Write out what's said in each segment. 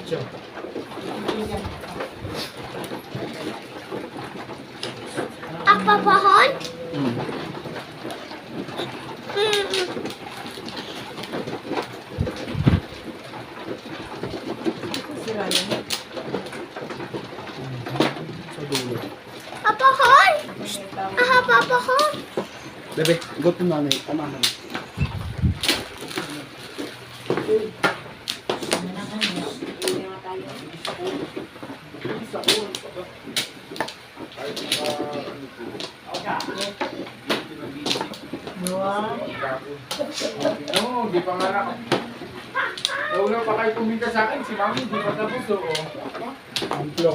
Diretso. Apa pohon? Sira yun. Sa dulo. Apa pohon? Apa pohon? Bebe, go to nanay. Tamahan. Oo, di pa nga na. Nauna pa kayo kumita sa akin, si Mami, di pa tapos, oo. Amplo.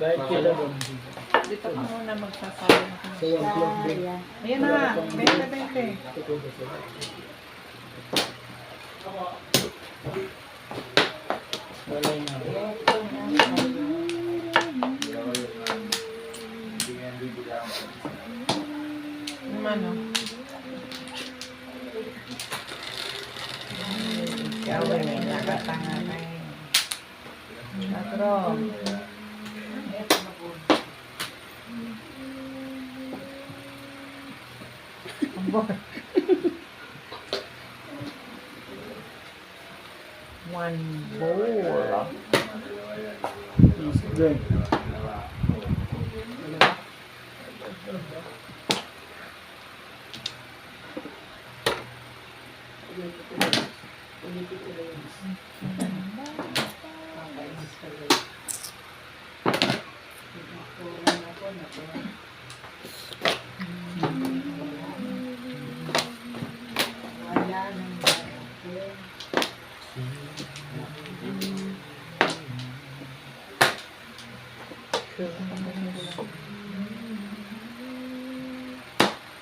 Dahil kila doon. Dito ka muna magsasabi. Sa yung vlog din. Ayan na, 20-20. Wala nga. Ano? Kaya may nakatanga na eh. Patro. One bowl. Easy drink.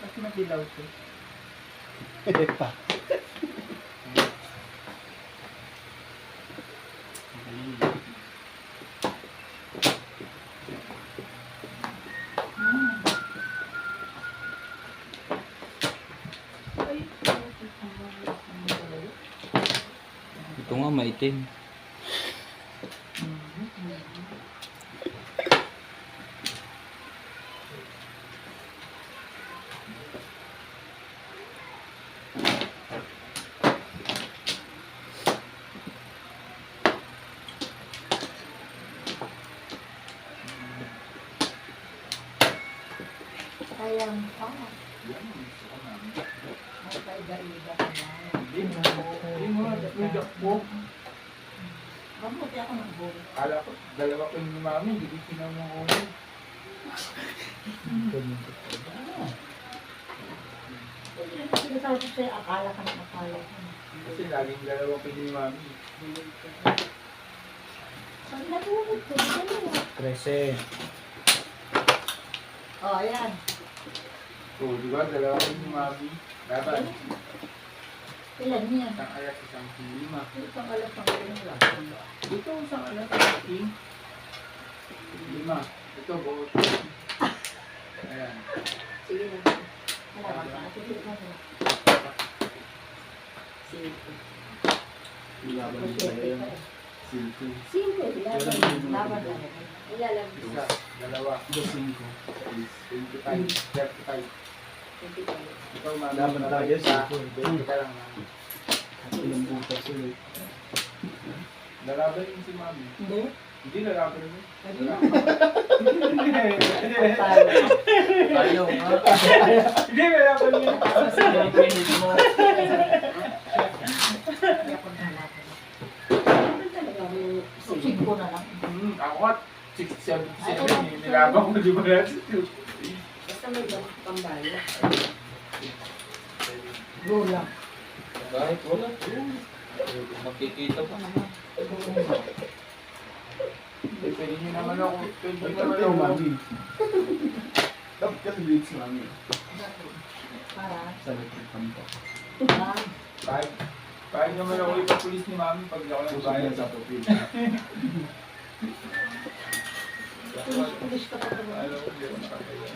Bakit madilaw ko? Pa. Ito nga maitim. Sayang pa. Hindi mo, nagpudak po. Mabuti ako nag-bowl. Kala ko, dalawa ko yung Mami, hindi sinama ko ulo. Sinasabi ko sa'yo, akala ka na akala ka na. Kasi laging dalawa ko yung Mami. Pag nagulog ko, dalawa. 13. Oh, ayan. Oo, di ba? Dalawa ko yung Mami. Dapat, Ilan niya? isang alas, isang lima. Isang alas ang pinula. Ito, isang alas, isang king. Lima. Ito, buot. Ayan. Sige na. Wala ka. Sige na. Sige. Ilaban din tayo yun. Silky. Sige, ilaban. Laban na. Ilaban. Isa, dalawa. 5. 25, 35. Ikaw, Mami. Laban tayo, Isa, 5. 20 ka lang, Mami. Ilang butas ulit. Lalaban yun si Mami. Hindi. Hindi lalaban yun. Hindi. Ayaw nga. Hindi lalaban yun. Hindi ako nalaban. Susig ko na lang. Ako at 677 nilaban ko, di ba natin? Basta may pambayo. Go lang. Kahit wala. Makikita pa naman. Pwede nyo naman ako. Pwede nyo naman Ikaw, ako. Mami. Dapat kasi dito si mami. Para. Sa electric fan po. Kahit naman ako ipapulis ni mami pag ako Bayan nagbayad. sa tupid. Pulis ka pa talaga. Alam ko, hindi ako nakakaya.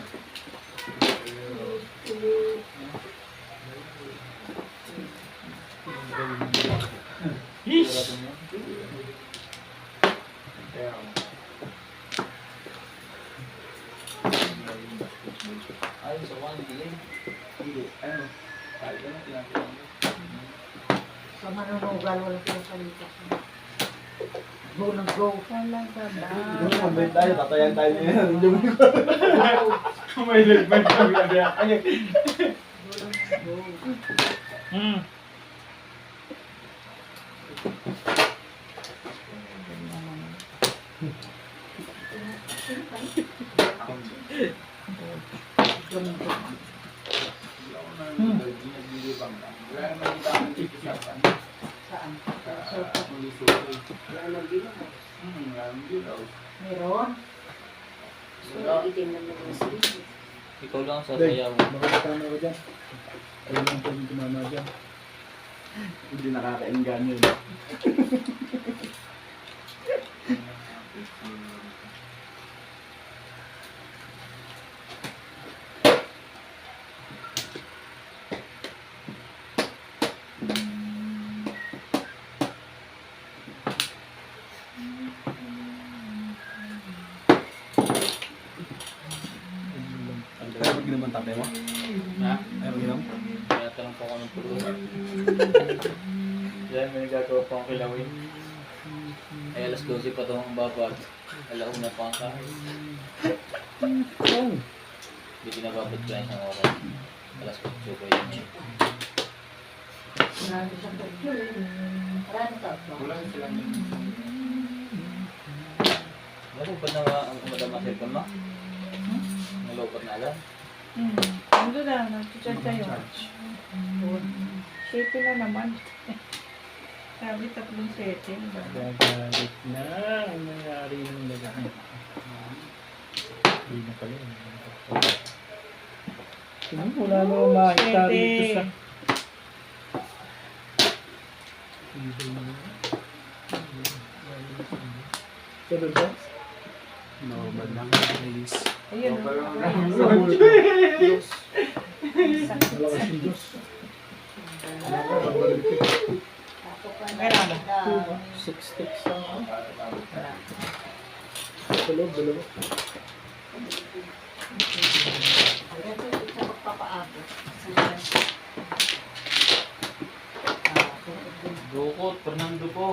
Kaya ako. Ay, sa one delay. Hindi, ano? Kahit ano, tinatawag mo. Sa manunugal, walang pinapalitas. Go ng go. Talaga ba? Yung combine tayo, tatayan tayo ngayon. Kung may lagman kami, ano yan? Ay, Go ng go. Go ng go. nagbibang ka. Wala naman kita ang dito sa pan. Saan? Wala naman gilaw. Wala naman gilaw. Meron? Ikaw lang sa Dek, sayaw. makakasama ko dyan. Ayun lang po yung tumama dyan. Hindi nakakainggan yun. Kaya mag-inom ang tatay mo? Ha? Kaya mag-inom? Kaya tanong po ako ng tulungan. Dahil may nagagawa pa akong kilawin. Ay alas 12 pa daw ang babad. Alauna pa ang kain. Hindi pinababad ka isang oras. Alas 8 pa yun. Marami siyang picture. Marami ka ba? Wala silang yun. Nalupad na nga ang madamasil ka ma? Nalupad na alam? Ando na, nag-chat tayo. Shape na naman. Sabi 3 setting. Gagalit na. Ang nangyari yung lalaki. Hindi na pala yun. Wala naman makita rito sa... Sabi ba? Normal lang. Release. Ayun. Parang Malakas yung Diyos. Meron. 6 sticks lang. Sa loob, dalawa. Sa magpapaabot. Dukot, Fernando po.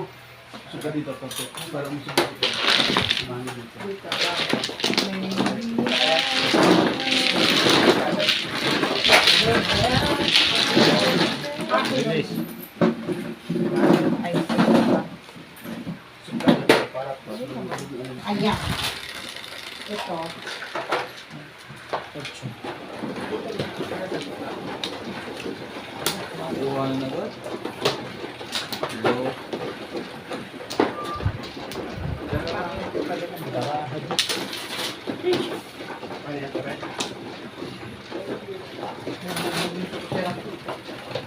Suka dito pa po. Para mo suka dito. Mano dito. Dito ba? Bilis. Suka dito para po. Ayan. Ito. 8. Kuha na ba? Hello.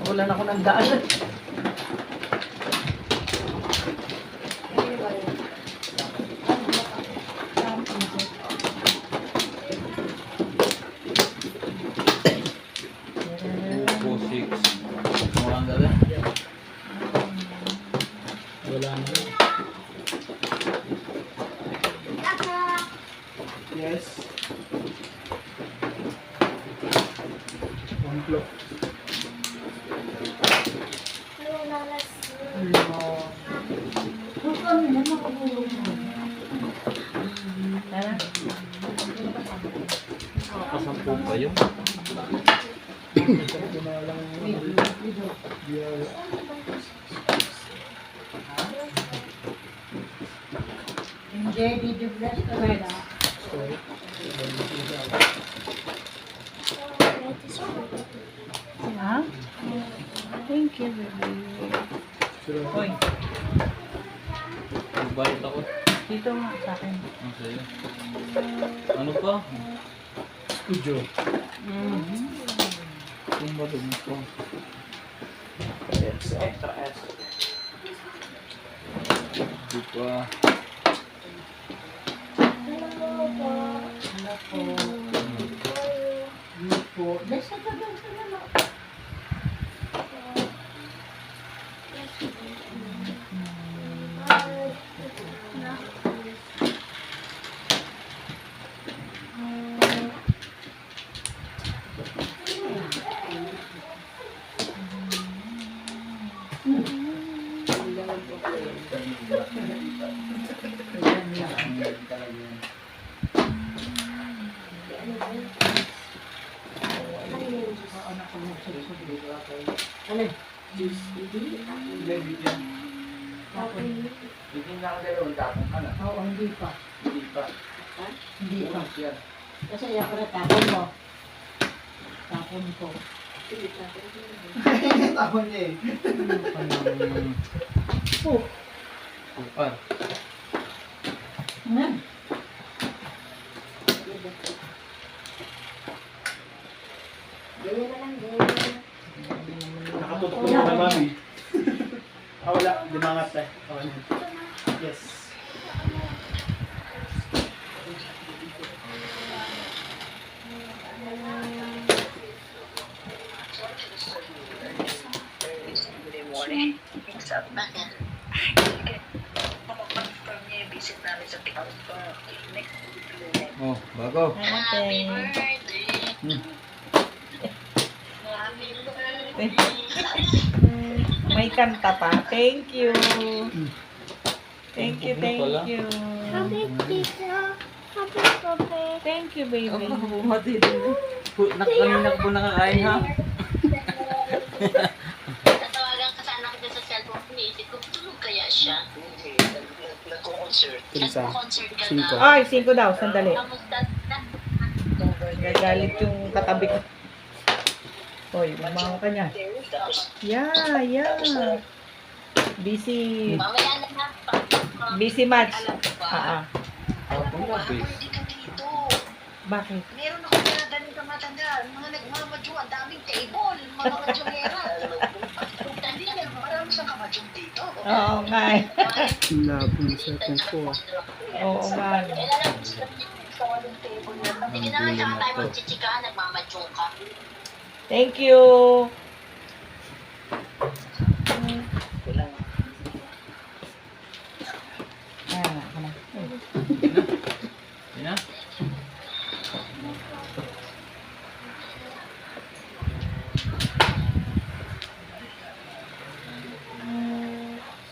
Wala na ako ng daan. Opo, 6. Murang dali. Wala na. Yes. 1 clock. Kung ano yan, makabulong mo. Tara. Kasampu pa yun. Ito na lang. Hindi, video bless ka na. Ha? Thank you, baby. Hoy, Nagbayad ako. dito nga sa akin. Ang sa'yo. Ano pa? studio. Kung madumi ko. Extra S. Di pa. Ano po? Ano po? Basta ka daw sa naman. Ano? Hindi na ako dalawang tapong ka na. Oo, hindi pa. Hindi pa. Hindi pa. Unos yan. Kasi ako na tapon mo. Tapon ko. Tapon niya eh. Oh, Kupar. ano? Ganyan na lang, ganyan na lang. Nakatutok ko na mami. Ah, wala. Dimangat eh. Okay. Yes. Good morning. Sabi na niya. Confirm niya yung visit namin sa Picasso next week. Oh, bago. Happy birthday! Hmm. Happy birthday! May kanta pa. Thank you. Thank you, thank you. Happy pizza. Happy coffee. Thank you, baby. Kanina ko po nakakain ha? Tatawagan ka sana kita sa cellphone ko. Iisip ko, tulog kaya siya. Nag-concert. Isa. Nag-concert ka Cinco. na. Ay, 5 daw. Sandali. Kamusta na? Gagalit yung katabi ko. Hoy, lumango ka niya. Yeah, yeah. Busy. Mamaya na na. Busy match. Alam ko ba? Ako na, Hindi base. ka dito. Bakit? Meron ako pinadaling ka matanda. Mga nagmamadyo, ang daming table. Mga madyongera. Dali na, marami siyang kamadyong dito. Oo nga eh. Labong sa itong ko. Oo nga. Kailangan gusto sa walang table na. Sige na, tsaka tayo magchichikahan, nagmamadyong ka. Thank you. Ah, ako na. Yun na?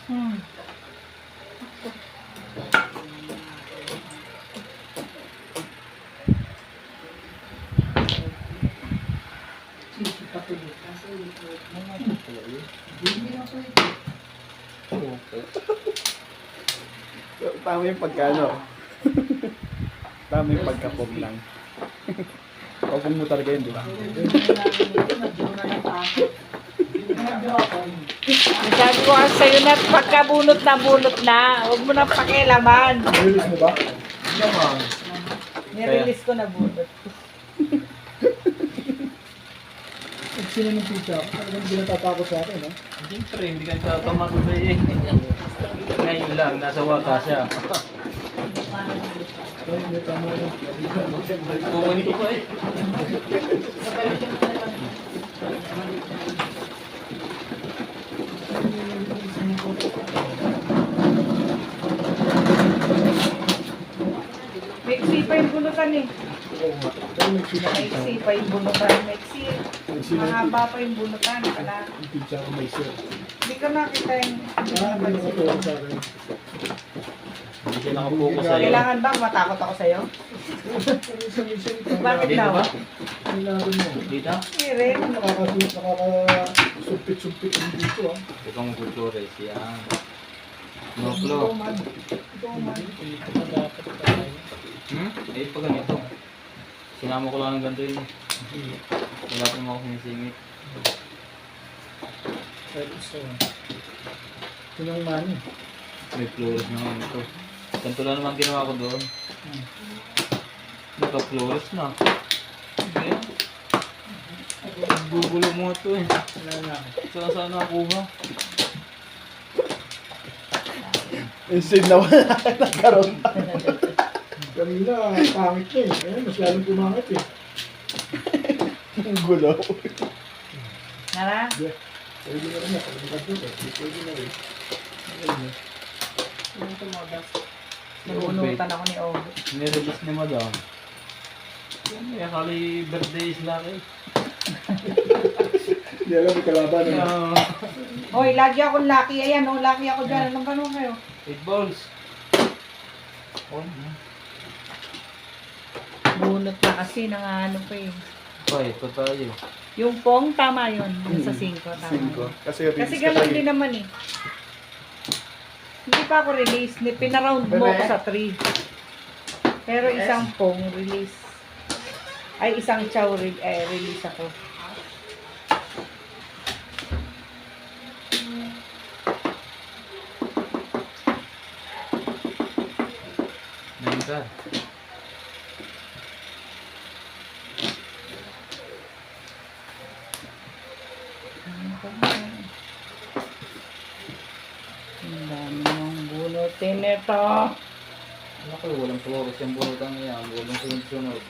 Hmm. Sisi pa tuloy. Tama yung pagkano. Tama yung pagka-pog lang. Pagpong mo talaga yun, di ba? Sabi ko nga sa'yo na pagkabunot na bunot na. Huwag mo na pakialaman. Release mo ba? Naman. Nirelease ko na bunot. Pag sino ng pizza, talagang hindi natatakot sa akin, no? Siyempre, hindi ka nagkakamatubay eh. Ngayon lang, nasa wakas siya. Ay, may tama rin. Pumunto pa eh. Mexi pa yung bunutan eh. Oo nga. Pero nagsinakita. Mexi pa yung bunutan. Mexi. Mahaba pa yung bunutan. Kala. Yung pizza ko may sir. Hindi ko nakita yung... Hindi nakatuwa sa akin. Hindi siya nakapokus sa'yo. Kailangan ba matakot ako sa'yo? Bakit Dito daw? ba? Kailangan mo. Dito? Hindi rin. Nakakasumpit-sumpit yung dito, ah. Itong Gutierrez, yan. No Ito flow. man. Eh, pag ganito. Sinama ko lang ng ganito yun. Wala pa naman ako sinisingit. Kahit isa. Ito yung money. May flores naman ito. Ganito lang naman ginawa ko doon. Naka-flores na. Gugulo mo ito eh. Saan saan nakuha? Instead na wala nagkaroon. Kanina, pangit na eh. Ngayon, mas lalong pumangit eh. Ang gulo. Nara? Pwede na rin na. Pwede na rin. Yung tumobas. Nabunutan ako ni Ogo. Nirelease ni Madam. Yan eh, akali birthday is lucky. Hindi alam, may kalaban eh. Hoy, lagi akong lucky. Ayan, oh, lucky ako dyan. Anong ganun kayo? 8 balls. Oh, Bunot na kasi, ano pa eh. okay, ito tayo. Yung pong, tama yun. Yung sa 5, tama 5. yun. Kasi Kasi release ka ganun tayo. din naman eh. Hindi pa ako release. Pinaround mo ko sa 3. Pero isang pong release. Ay, isang chow release ako. Nine ka. Ang dami ng bunutin nito. Naku, walang flores yung bunutan niya. Walang sunod-sunod.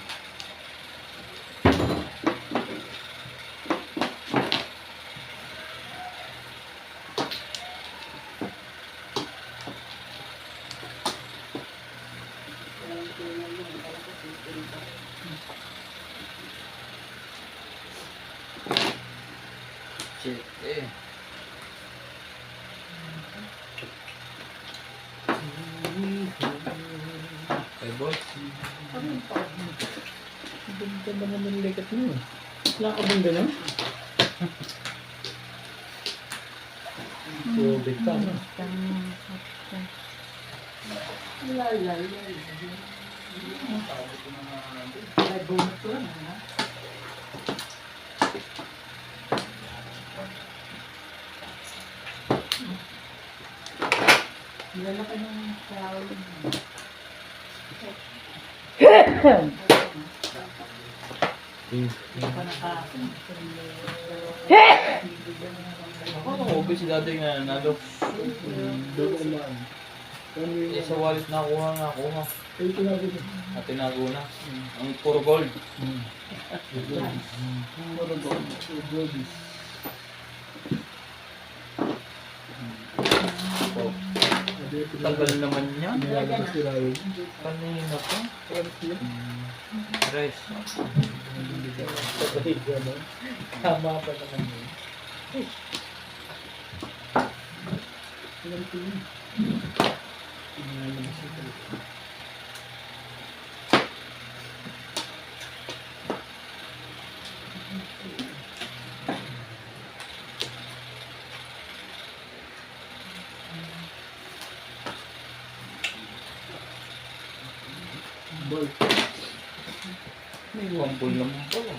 Shit eh. Okay, boys. Ganda naman ng likat mo. Wala ka bang ganun? Tubig pa, no? Ay, bunot ko lang, ha? Lalaki ng tao. Ako, obvious si daddy nga nanalo. Doon ko maan. Eh, sa wallet nakuha nga ako ha. Ay, tinago ko. At tinago na. Ang puro gold. Tagal naman niya. Nilalabas si Ryan. Kanina pa. Rice. Tama pa naman yun. May wampol naman pala.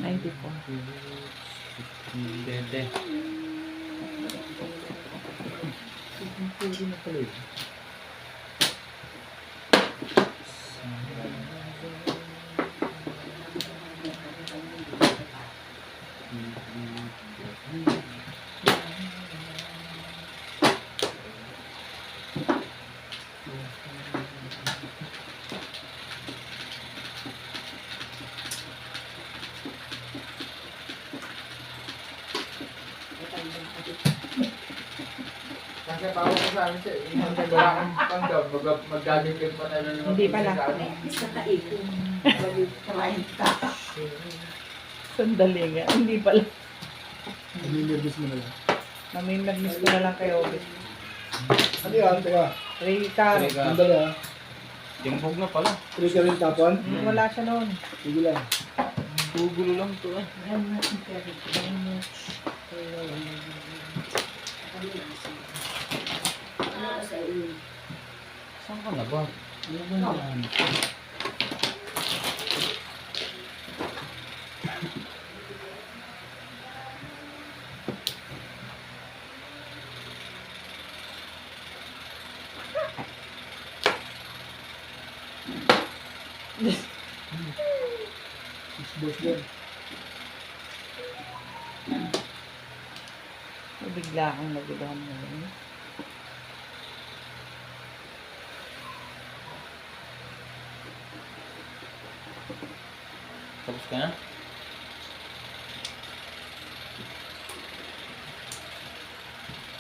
Hindi po. Dede. Kasi tawag ko sa amin siya, wala kang panggap, mag-gagawin pa na lang yung Hindi pala. sa amin. Sandali nga. Hindi pala. Nililibis mo na lang. Namimiss ko na lang kayo. Ano yan? Teka, Rika. Trika. sandali ah. Timbog na pala. Trigger rin tapon. Wala siya noon. Sige lang. Gugulo lang to eh. Saan ka na ba? Bigla akong nagudahan mo. Tapos ka na?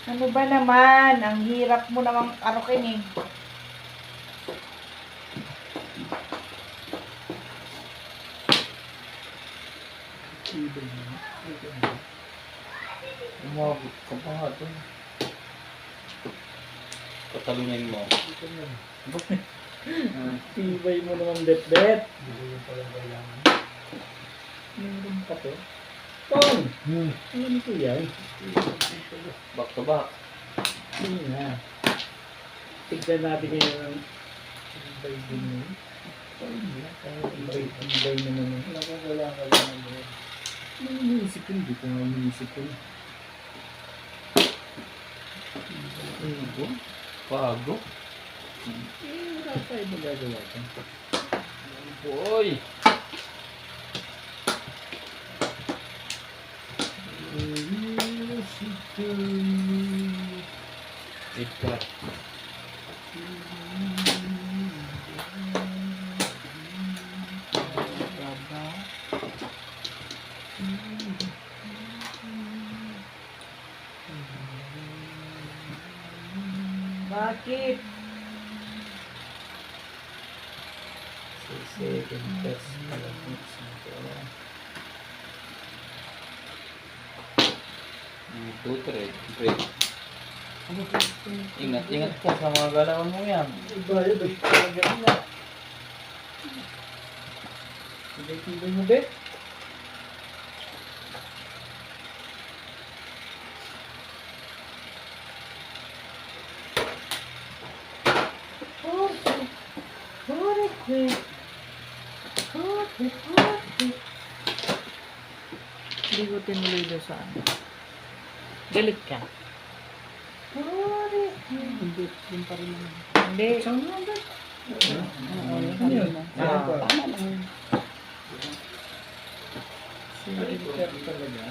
Ano ba naman? Ang hirap mo namang arukin eh. Umabot ka pa nga to. Patalunin mo. Tibay mo naman, bet-bet. Meron pa to. Tong! Alam ko yan. Back to back. Hindi na. Tignan natin ngayon ang tibay din mo. Tibay na naman. Wala ka lang naman. Iniisip ko, hindi ko nga iniisip ko. Pago. Wala tayo magagawa ito. Boy! Ika. Bakit? Second test pala. Two, three. Ingat, ingat ka sa mga galawan mo yan. Iba yun, balik ka lang ganun na. Tibay mo, bet. Hindi ko tinuloy doon sa ano. Galit ka. Hindi, yun pa rin naman. Hindi. Saan mo lang, bet? Oo, Ano yun? Ah. Tama lang. Siniliter talaga.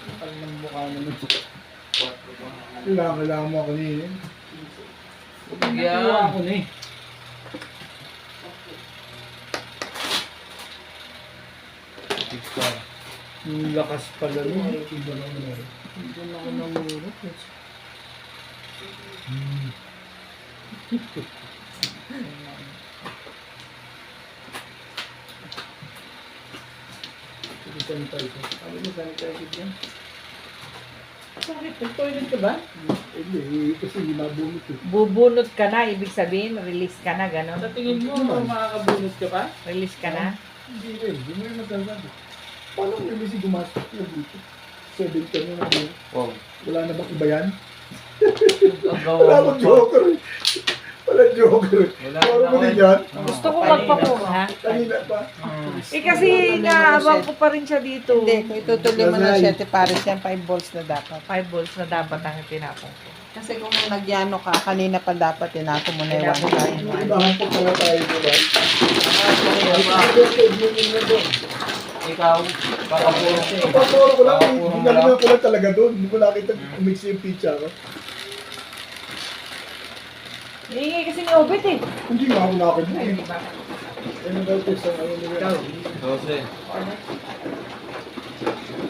Kapal ng mukha naman. Kailangan mo ako kanina. Nakuha ako na eh. Six star. Yung lakas pala nun. Iba lang mo. Hindi na ako namurot. Hindi sanitizer. Ano yung sanitizer dyan? Bakit? Nag-toilet ka ba? Hindi, kasi hindi mabunot eh. Bubunot ka na, ibig sabihin, release ka na, gano'n. Sa tingin mo, makakabunot ka pa? Release ka na. Hindi rin. Hindi mo yung nagsasabi. Paano mo yung gumastos na dito? 7 ka na naman. Wow. Wala na bang iba yan? Ang Wala gawa mo akong pa. joker. Wala joker. Wala Puro na mo ako din eh. yan. Gusto ko magpakuha. Kanina pa. Eh kasi inaabang ko pa rin siya dito. Hindi, kung itutuloy mo na 7 pares yan, 5 balls na dapat. 5 balls na dapat ang tinapon ko. Kasi kung nagyano ka, kanina pa dapat tinako mo na yung Tinapon 1 ko time. yun. Ibahan po pala tayo diba? Ikaw, kakapuro siya eh. Papuro ko lang. Papuro mo lang. Hinalinan ko lang talaga doon. Hindi ko nakita umiksi yung pizza ko. Hihingi kasi ni Obet eh. Hindi nga ako nakita. Ay, di ba? Ano ba ito sa ano nila? Dose.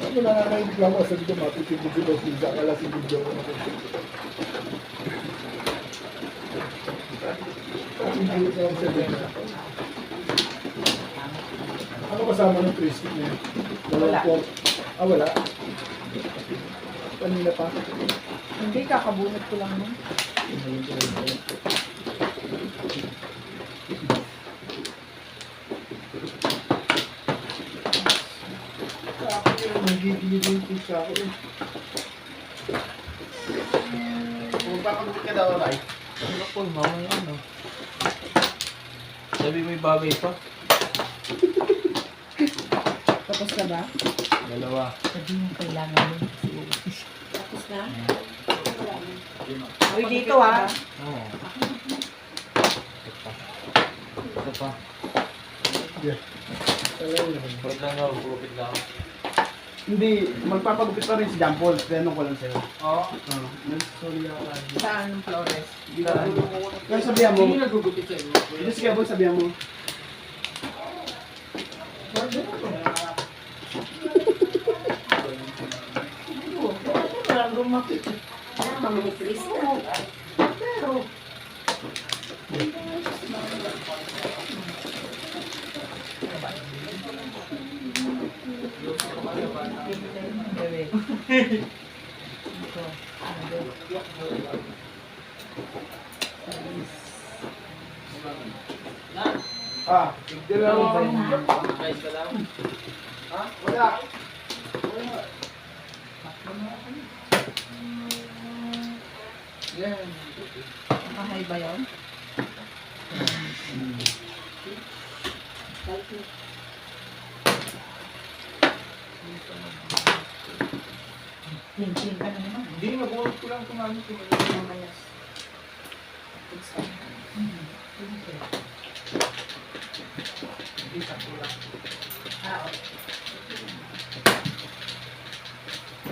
Ako nakakainig lang ako sa dito matitipid ko daw pizza. Akala si video ko na ano kasama ng twisted na yun? Wala. Pork. Ah, wala? Kanina pa? Hindi, kakabunot ko lang nun. Nagigilid yung pizza ako eh. Kung papagupit ka daw, Ray. Ano po, mamaya ano. Sabi may bagay pa. Tapos na ba? Dalawa. Sabi mo kailangan mo. Tapos na? Uy, dito ah. Oo. Ito pa. Yeah. Wait lang daw, gupit lang. Hindi, magpapagupit pa rin si John Paul. Tanong ko lang sa'yo. Oo. Sorry ako. Saan ng Flores? Pero sabihan mo. Hindi nagugupit sa inyo. Ito si Kebon, sabihan mo. Walang lumapit. Kaya mga Kristo. Pero, Ah, Dalawa. Guys, ka lang. ha? Wala. Yan. Nakahay ba yun? Clean ka na naman. Hindi, nabulot ko lang kumain. mamayas.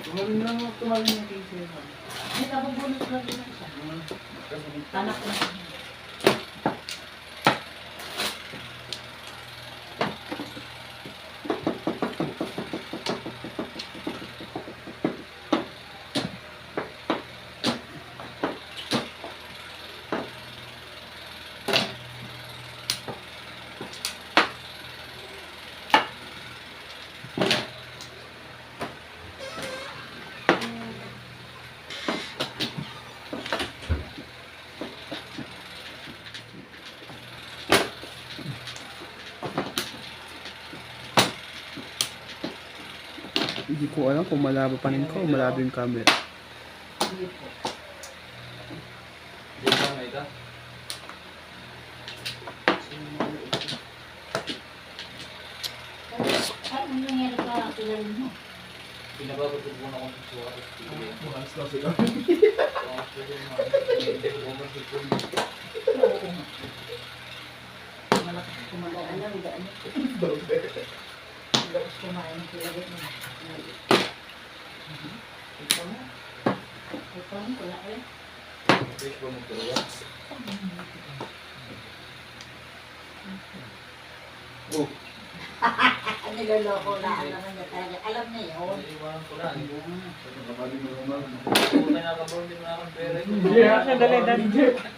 Tumalun lang, tumalun yung case niya. May nabubunot lang din siya. Tanak na. Hindi ko alam kung malabo panin ko o malabo yung camera. Dito lang na ito. Ay, ano nangyari ka? Pilarin mo. Pinababagod muna akong suwa. Malas na sila. Malakas kumalaan lang. Daan mo. Malakas kumain. Pilarin mo. Ito mo. Ito mo. Wala eh. Fish ba mo talaga? Oh, Niloloko na naman niya talaga. Alam niya yun. Iwanan ko lang. nakabali mo naman. Kung may nakabawin din na akong pera ito. Yeah, Sandali, dali.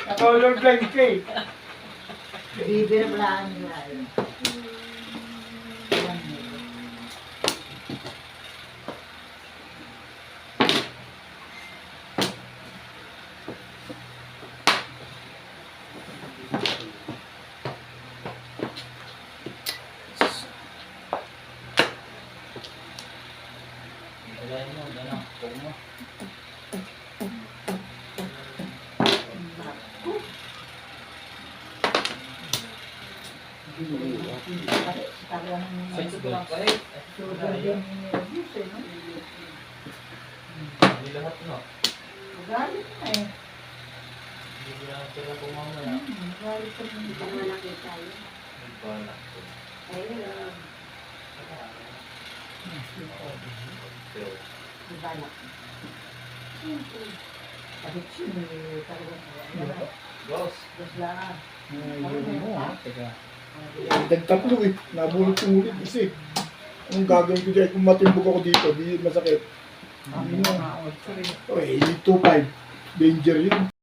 naka-all blank ka eh. Bibirablaan niya. Alam niya yun. Kailangan mo, yan ang kung mo. Sexo ko lang kahit. Hindi lahat no. Galit na eh. Hindi ko na sila kung mamaya. Galit pa rin. Hindi mo nakita yun. Nagbalak ko. Ayun. Pero, Ibalak. Siyempre. Kahit sino talaga. boss. Basta. Teka. Tatlo eh. Nabulot yung ulit kasi. Anong gagawin ko dyan? Kung matimbog ako dito, di masakit. Hindi na. Okay, 2-5. Danger yun.